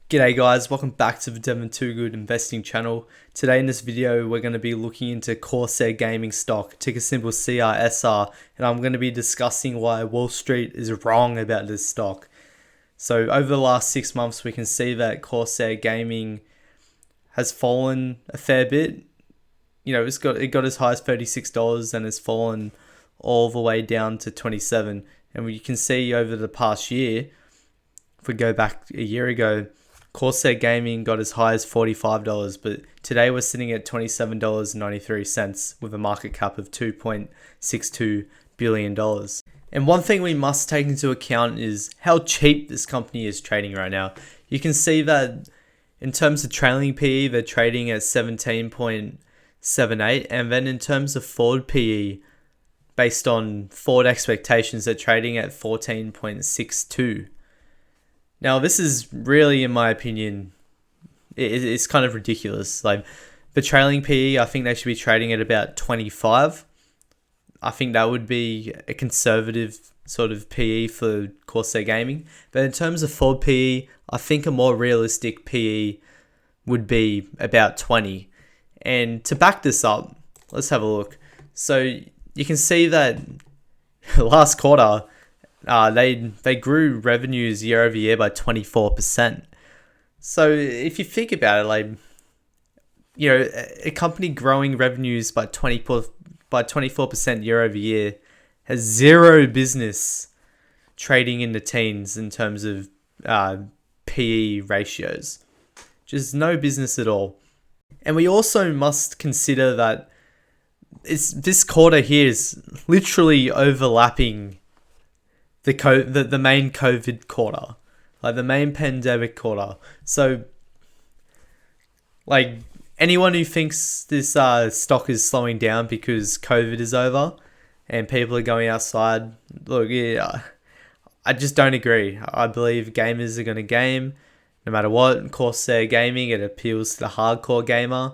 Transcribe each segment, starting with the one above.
G'day guys, welcome back to the Devon Too Good Investing channel. Today in this video we're going to be looking into Corsair Gaming Stock, ticker symbol CRSR, and I'm going to be discussing why Wall Street is wrong about this stock. So over the last 6 months we can see that Corsair Gaming has fallen a fair bit. You know, it got as high as $36 and has fallen all the way down to $27. And you can see over the past year, if we go back a year ago, Corsair Gaming got as high as $45, but today we're sitting at $27.93 with a market cap of $2.62 billion. And one thing we must take into account is how cheap this company is trading right now. You can see that in terms of trailing PE, they're trading at 17.78, and then in terms of forward PE, based on forward expectations, they're trading at 14.62. Now, this is really, in my opinion, it's kind of ridiculous. Like, the trailing PE, I think they should be trading at about 25. I think that would be a conservative sort of PE for Corsair Gaming. But in terms of forward PE, I think a more realistic PE would be about 20. And to back this up, let's have a look. So you can see that last quarter, they grew revenues year over year by 24%. So if you think about it, like, you know, a company growing revenues by 24% year over year has zero business trading in the teens in terms of PE ratios. Just no business at all. And we also must consider that this quarter here is literally overlapping the main COVID quarter, like the main pandemic quarter. So, like, anyone who thinks this stock is slowing down because COVID is over and people are going outside, look, yeah, I just don't agree. I believe gamers are going to game no matter what. Corsair Gaming, it appeals to the hardcore gamer,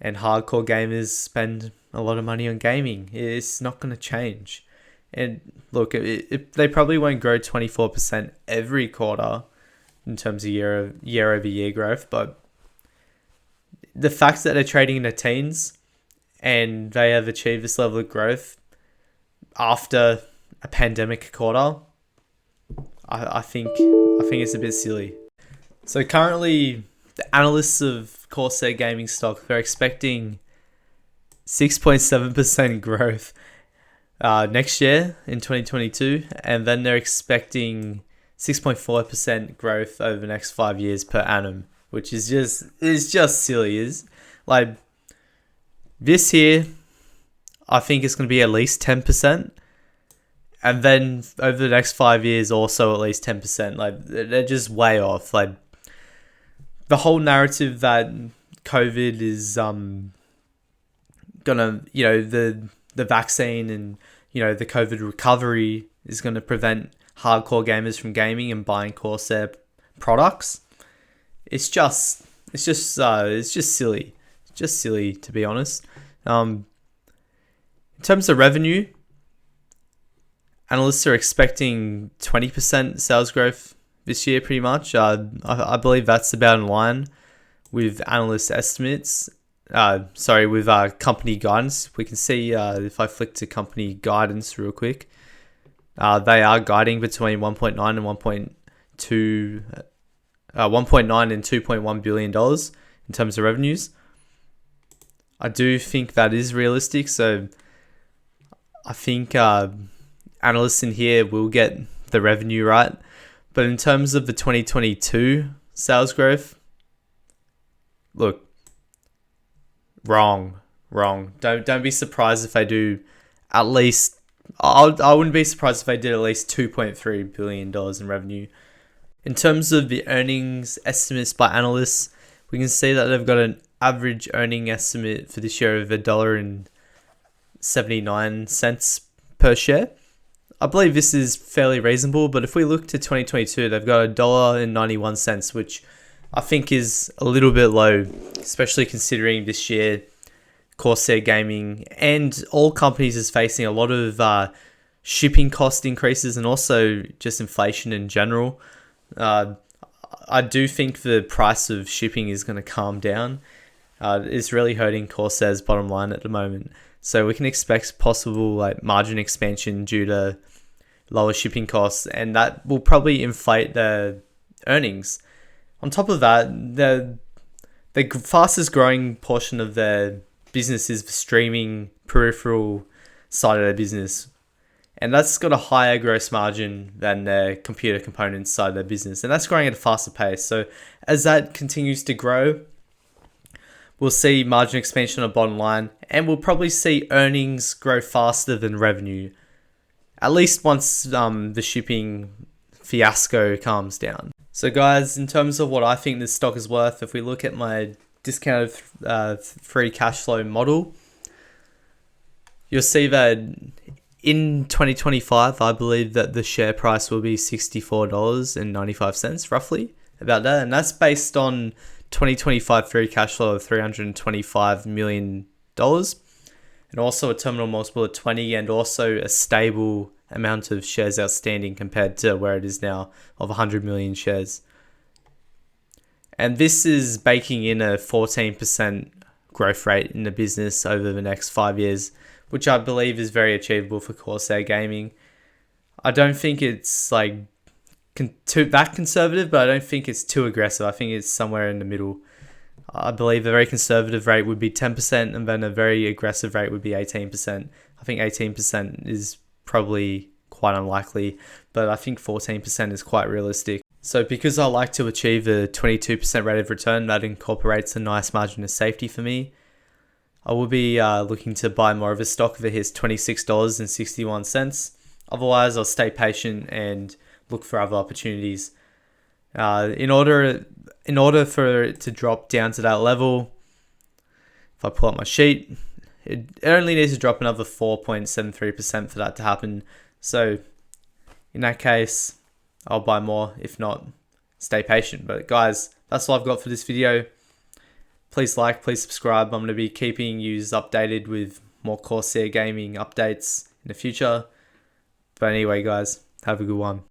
and hardcore gamers spend a lot of money on gaming. It's not going to change. And look, they probably won't grow 24% every quarter in terms of year over year growth, but the fact that they're trading in the teens and they have achieved this level of growth after a pandemic quarter, I think it's a bit silly. So currently, the analysts of Corsair Gaming Stock, they're expecting 6.7% growth next year in 2022, and then they're expecting 6.4% growth over the next 5 years per annum, which is just silly. Is like this year, I think it's going to be at least 10%, and then over the next 5 years, also at least 10%. Like, they're just way off. Like, the whole narrative that COVID is gonna, you know, the vaccine and, you know, the COVID recovery is going to prevent hardcore gamers from gaming and buying Corsair products. It's just silly. It's just silly, to be honest. In terms of revenue, analysts are expecting 20% sales growth this year, pretty much. I believe that's about in line with analyst estimates. With company guidance. We can see if I flick to company guidance real quick, they are guiding between 1.9 and 1.9 and $2.1 billion in terms of revenues. I do think that is realistic, so I think analysts in here will get the revenue right. But in terms of the 2022 sales growth, look, Wrong. Don't be surprised if they do at least. I wouldn't be surprised if they did at least $2.3 billion in revenue. In terms of the earnings estimates by analysts, we can see that they've got an average earning estimate for this year of $1.79 per share. I believe this is fairly reasonable, but if we look to 2022, they've got $1.91, which I think is a little bit low, especially considering this year Corsair Gaming and all companies is facing a lot of shipping cost increases and also just inflation in general. I do think the price of shipping is going to calm down. It's really hurting Corsair's bottom line at the moment. So we can expect possible like margin expansion due to lower shipping costs, and that will probably inflate their earnings. On top of that, the fastest growing portion of their business is the streaming peripheral side of their business. And that's got a higher gross margin than their computer components side of their business. And that's growing at a faster pace. So as that continues to grow, we'll see margin expansion on the bottom line. And we'll probably see earnings grow faster than revenue. At least once the shipping fiasco calms down. So guys, in terms of what I think this stock is worth, if we look at my discounted free cash flow model, you'll see that in 2025, I believe that the share price will be $64.95, roughly, about that. And that's based on 2025 free cash flow of $325 million. And also a terminal multiple of 20, and also a stable amount of shares outstanding compared to where it is now of 100 million shares. And this is baking in a 14% growth rate in the business over the next 5 years, which I believe is very achievable for Corsair Gaming. I don't think it's like that conservative, but I don't think it's too aggressive. I think it's somewhere in the middle. I believe a very conservative rate would be 10%, and then a very aggressive rate would be 18%. I think 18% is probably quite unlikely, but I think 14% is quite realistic. So because I like to achieve a 22% rate of return, that incorporates a nice margin of safety for me. I will be looking to buy more of a stock if it hits $26.61. Otherwise, I'll stay patient and look for other opportunities. In order for it to drop down to that level, if I pull up my sheet, it only needs to drop another 4.73% for that to happen. So in that case, I'll buy more. If not, stay patient. But guys, that's all I've got for this video. Please like, please subscribe. I'm going to be keeping you updated with more Corsair Gaming updates in the future. But anyway, guys, have a good one.